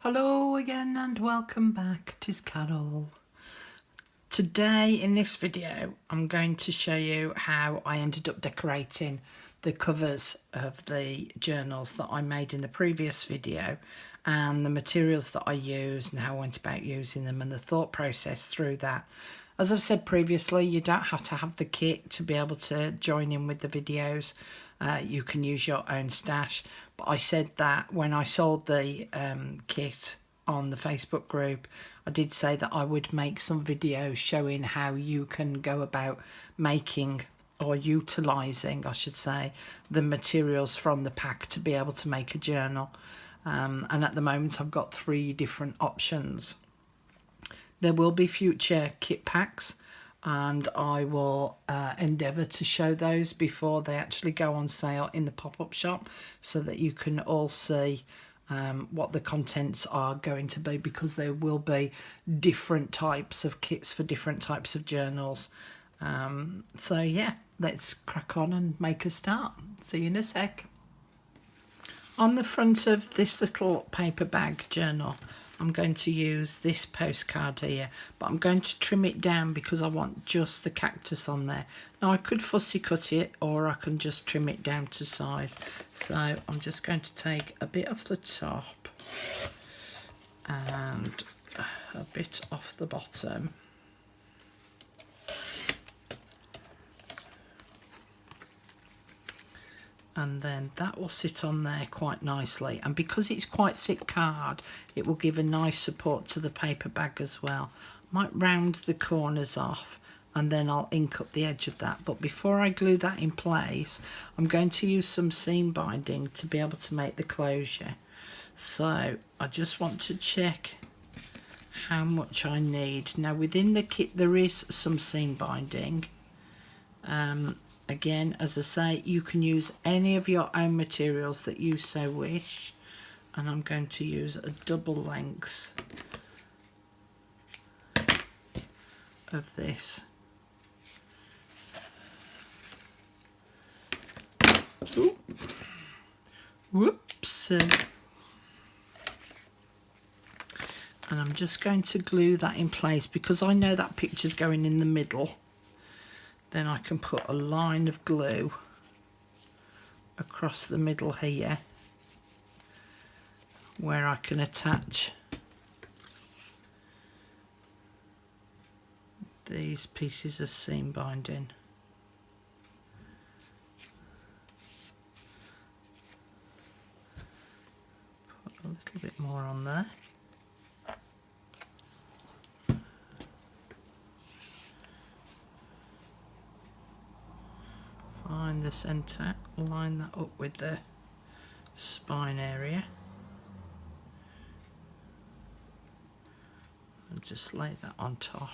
Hello again and welcome back. 'Tis Carol. Today in this video I'm going to show you how I ended up decorating the covers of the journals that I made in the previous video, and the materials that I used and how I went about using them and the thought process through that. As I've said previously, you don't have to have the kit to be able to join in with the videos. You can use your own stash, but I said that when I sold the kit on the Facebook group, I did say that I would make some videos showing how you can go about making or utilising, I should say, the materials from the pack to be able to make a journal. And at the moment I've got 3 different options. There will be future kit packs, and I will endeavour to show those before they actually go on sale in the pop-up shop, so that you can all see what the contents are going to be, because there will be different types of kits for different types of journals. So yeah, let's crack on and make a start. See you in a sec. On the front of this little paper bag journal, I'm going to use this postcard here, but I'm going to trim it down because I want just the cactus on there. Now I could fussy cut it, or I can just trim it down to size. So I'm just going to take a bit off the top and a bit off the bottom. And then that will sit on there quite nicely, and because it's quite thick card, it will give a nice support to the paper bag as well. Might round the corners off and then I'll ink up the edge of that, but before I glue that in place, I'm going to use some seam binding to be able to make the closure. So I just want to check how much I need. Now within the kit there is some seam binding. Again, as I say, you can use any of your own materials that you so wish, and I'm going to use a double length of this. Ooh. Whoops. And I'm just going to glue that in place because I know that picture's going in the middle. Then I can put a line of glue across the middle here where I can attach these pieces of seam binding. Put a little bit more on there. Find the centre, line that up with the spine area, and just lay that on top.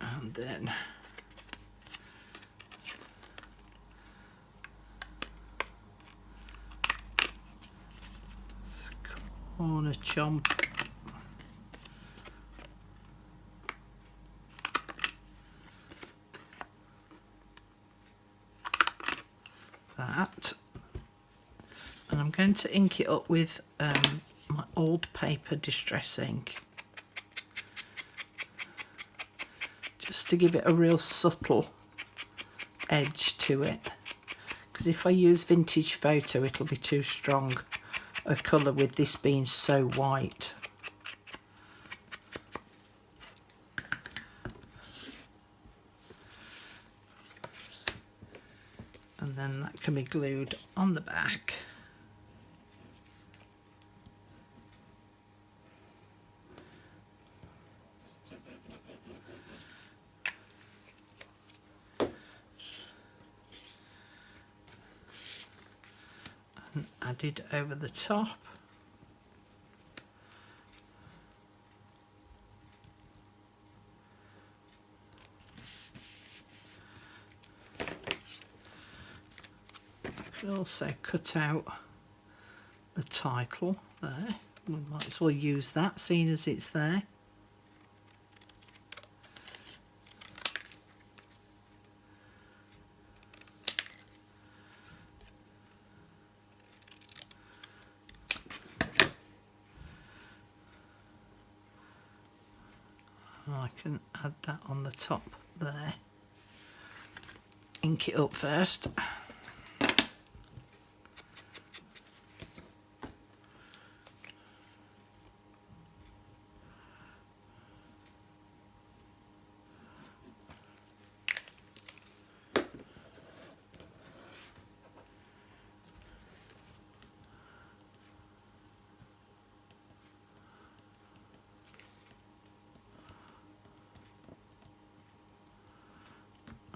And then corner chomp that, and I'm going to ink it up with my old paper distress ink, just to give it a real subtle edge to it, because if I use vintage photo it'll be too strong a colour with this being so white. And then that can be glued on the back. And added over the top. I could also cut out the title there. We might as well use that, seeing as it's there. I can add that on the top there. Ink it up first.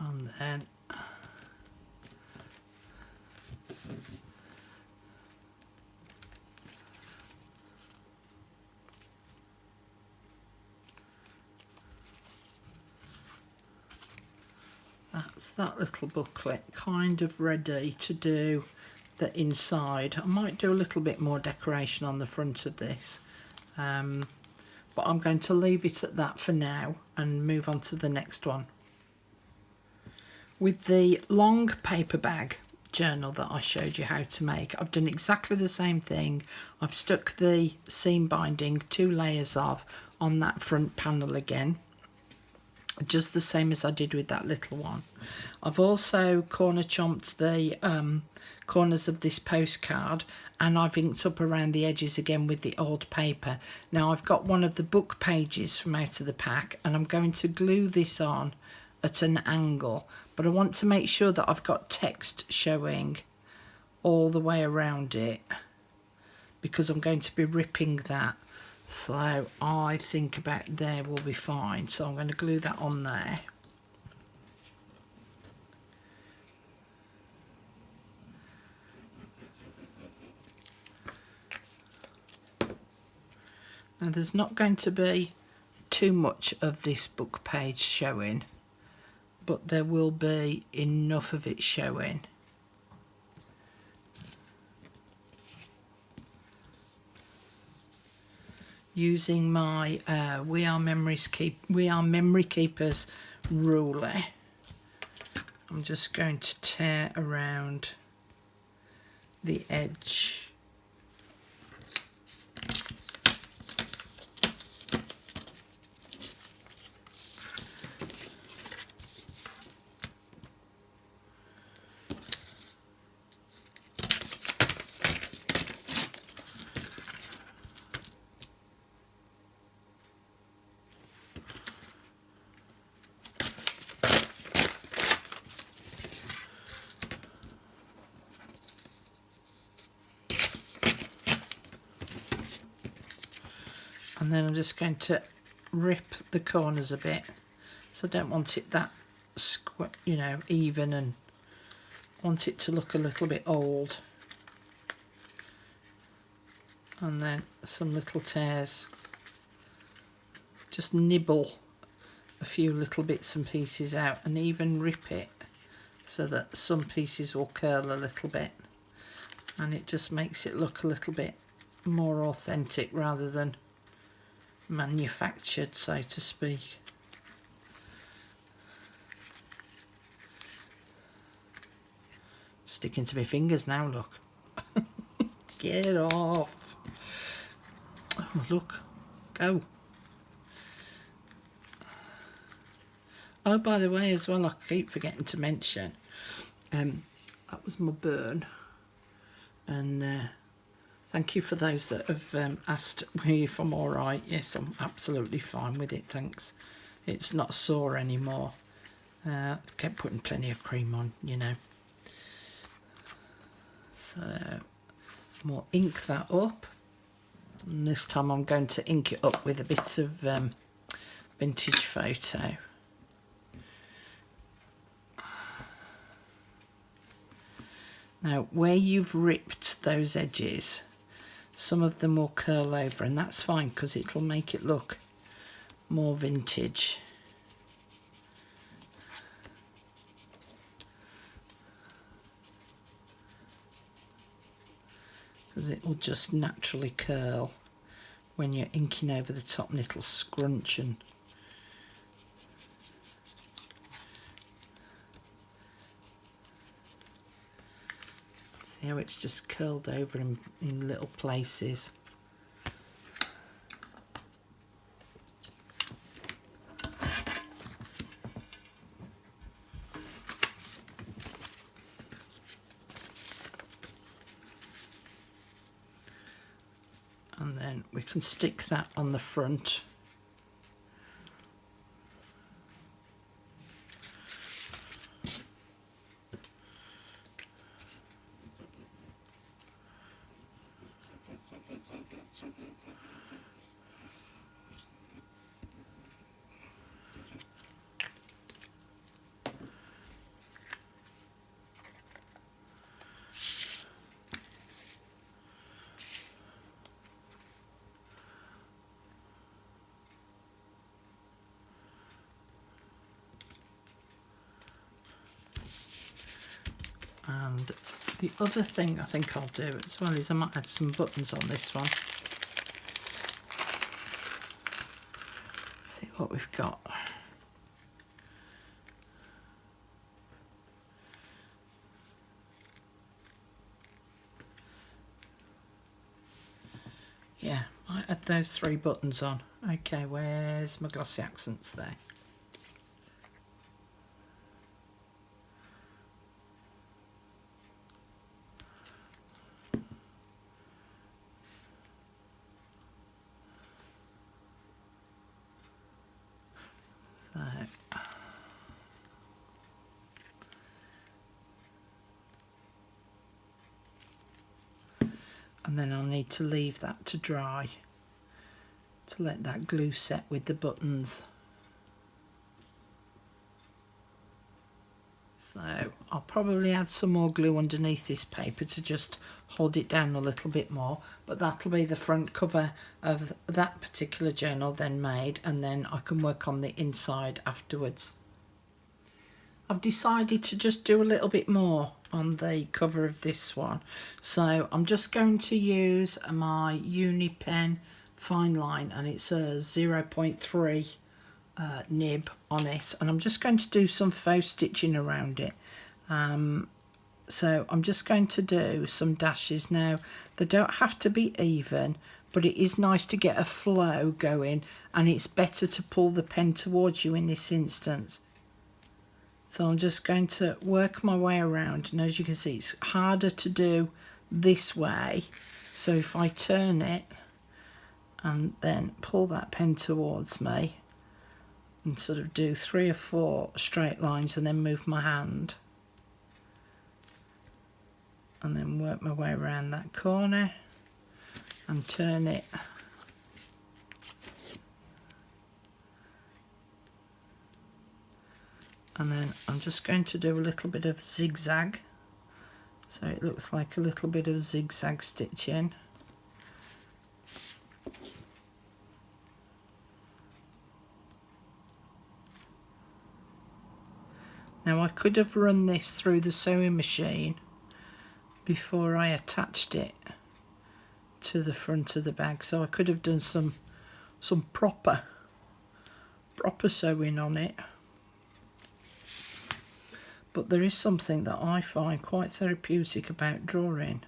And then that's that little booklet kind of ready to do the inside. I might do a little bit more decoration on the front of this, but I'm going to leave it at that for now and move on to the next one. With the long paper bag journal that I showed you how to make, I've done exactly the same thing. I've stuck the seam binding, 2 layers of, on that front panel again, just the same as I did with that little one. I've also corner chomped the corners of this postcard, and I've inked up around the edges again with the old paper. Now I've got one of the book pages from out of the pack, and I'm going to glue this on at an angle, but I want to make sure that I've got text showing all the way around it, because I'm going to be ripping that. So I think about there will be fine. So I'm going to glue that on there. Now there's not going to be too much of this book page showing, but there will be enough of it showing. Using my We Are Memory Keepers ruler, I'm just going to tear around the edge. And then I'm just going to rip the corners a bit, so I don't want it that even, and want it to look a little bit old. And then some little tears, just nibble a few little bits and pieces out, and even rip it so that some pieces will curl a little bit, and it just makes it look a little bit more authentic rather than manufactured, so to speak. Sticking to my fingers now, look. Get off. Oh, look. Go. Oh, by the way, as well, I keep forgetting to mention, that was my burn. And thank you for those that have asked me if I'm alright. Yes, I'm absolutely fine with it, thanks. It's not sore anymore. Kept putting plenty of cream on, you know. So, we'll ink that up. And this time I'm going to ink it up with a bit of vintage photo. Now, where you've ripped those edges, some of them will curl over, and that's fine because it'll make it look more vintage. Because it will just naturally curl when you're inking over the top, and it'll scrunch and see how it's just curled over in little places. then we can stick that on the front. And the other thing I think I'll do as well is I might add some buttons on this one. See what we've got. Yeah, I add those 3 buttons on. Okay, where's my glossy accents there? And then I'll need to leave that to dry to let that glue set with the buttons. So I'll probably add some more glue underneath this paper to just hold it down a little bit more, but that'll be the front cover of that particular journal then made, and then I can work on the inside afterwards. I've decided to just do a little bit more on the cover of this one, so I'm just going to use my uni pen fine line, and it's a 0.3 nib on it, and I'm just going to do some faux stitching around it. So I'm just going to do some dashes. Now they don't have to be even, but it is nice to get a flow going, and it's better to pull the pen towards you in this instance. So I'm just going to work my way around, and as you can see it's harder to do this way, so if I turn it and then pull that pen towards me and sort of do 3 or 4 straight lines and then move my hand and then work my way around that corner and turn it, and then I'm just going to do a little bit of zigzag, so it looks like a little bit of zigzag stitching. Now I could have run this through the sewing machine before I attached it to the front of the bag, so I could have done some proper sewing on it. But there is something that I find quite therapeutic about drawing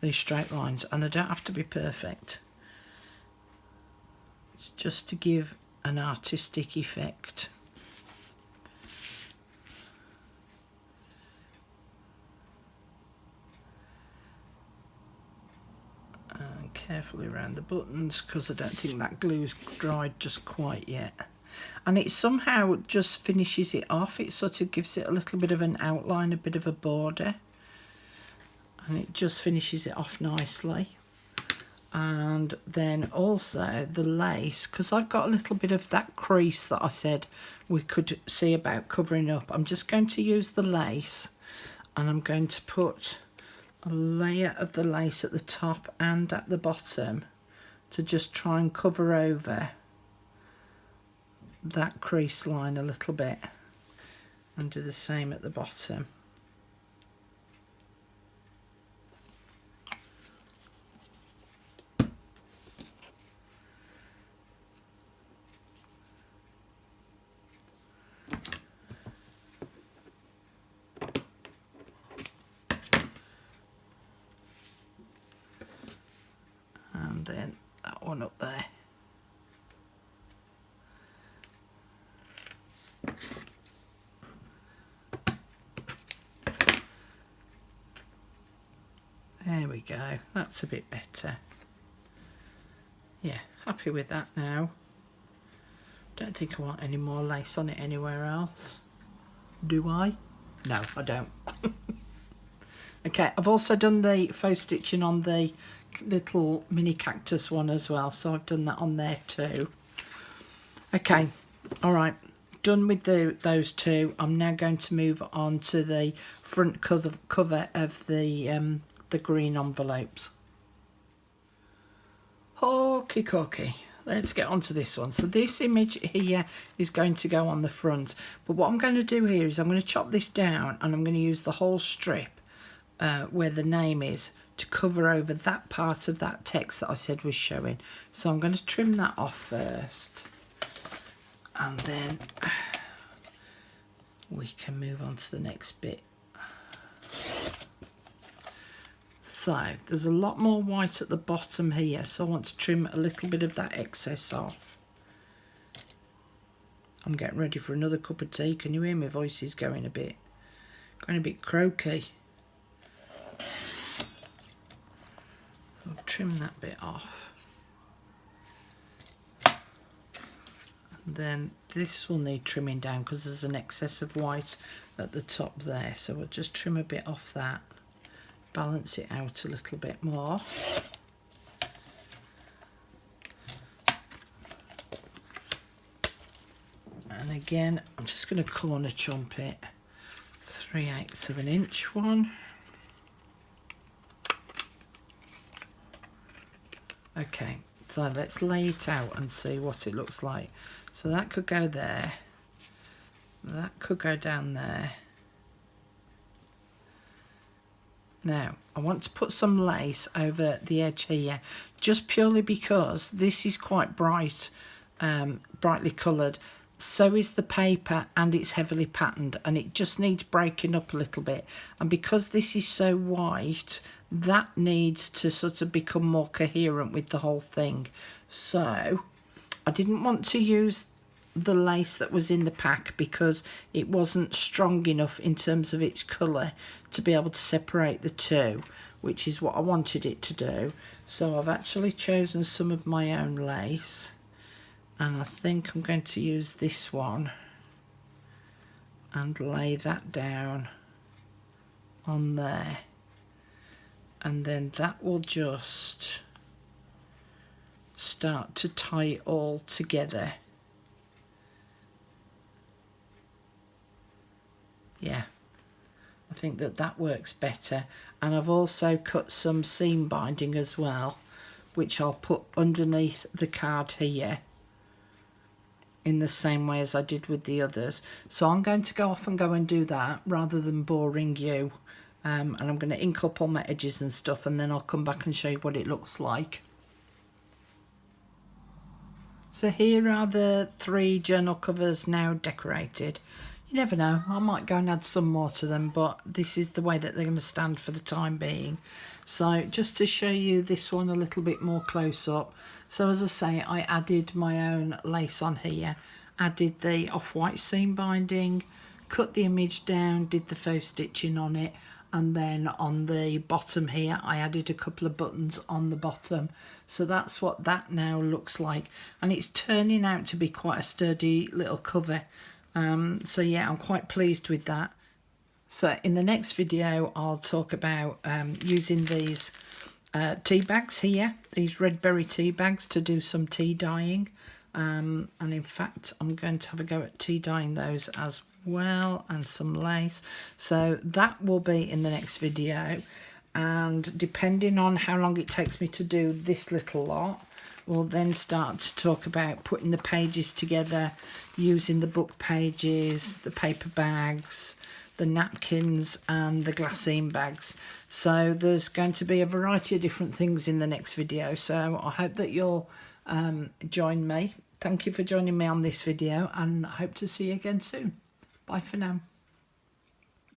these straight lines, and they don't have to be perfect. It's just to give an artistic effect. And carefully around the buttons, because I don't think that glue's dried just quite yet. And it somehow just finishes it off. It sort of gives it a little bit of an outline, a bit of a border, and it just finishes it off nicely. And then also the lace, because I've got a little bit of that crease that I said we could see about covering up. I'm just going to use the lace, and I'm going to put a layer of the lace at the top and at the bottom to just try and cover over that crease line a little bit, and do the same at the bottom. And then that one up there. There we go, that's a bit better. Yeah, happy with that now. Don't think I want any more lace on it anywhere else. Do I? No, I don't. Okay, I've also done the faux stitching on the little mini cactus one as well, so I've done that on there too. Okay, all right, done with those two. I'm now going to move on to the front cover of the green envelopes. Okie dokie. Let's get on to this one. So this image here is going to go on the front, but what I'm going to do here is I'm going to chop this down and I'm going to use the whole strip where the name is to cover over that part of that text that I said was showing. So I'm going to trim that off first, and then we can move on to the next bit. So there's a lot more white at the bottom here, so I want to trim a little bit of that excess off. I'm getting ready for another cup of tea. Can you hear my voice is going a bit croaky? I'll trim that bit off. And then this will need trimming down because there's an excess of white at the top there, so we'll just trim a bit off that. Balance it out a little bit more. And again, I'm just going to corner chomp it 3/8 of an inch one. Okay, so let's lay it out and see what it looks like. So that could go there, that could go down there. Now, I want to put some lace over the edge here, just purely because this is quite bright, brightly coloured. So is the paper, and it's heavily patterned, and it just needs breaking up a little bit. And because this is so white, that needs to sort of become more coherent with the whole thing. So I didn't want to use the lace that was in the pack because it wasn't strong enough in terms of its colour to be able to separate the two, which is what I wanted it to do. So I've actually chosen some of my own lace, and I think I'm going to use this one and lay that down on there, and then that will just start to tie it all together. Yeah, I think that works better. And I've also cut some seam binding as well, which I'll put underneath the card here in the same way as I did with the others. So I'm going to go off and go and do that rather than boring you. And I'm going to ink up all my edges and stuff, and then I'll come back and show you what it looks like. So here are the 3 journal covers now decorated. You never know, I might go and add some more to them, but this is the way that they're going to stand for the time being. So just to show you this one a little bit more close up. So as I say, I added my own lace on here, added the off-white seam binding, cut the image down, did the faux stitching on it, and then on the bottom here I added a couple of buttons on the bottom. So that's what that now looks like, and it's turning out to be quite a sturdy little cover. So yeah, I'm quite pleased with that. So in the next video I'll talk about using these tea bags here, these red berry tea bags, to do some tea dyeing, and in fact I'm going to have a go at tea dyeing those as well, and some lace. So that will be in the next video, and depending on how long it takes me to do this little lot, we'll then start to talk about putting the pages together, using the book pages, the paper bags, the napkins and the glassine bags. So there's going to be a variety of different things in the next video, so I hope that you'll join me. Thank you for joining me on this video, and I hope to see you again soon. Bye for now.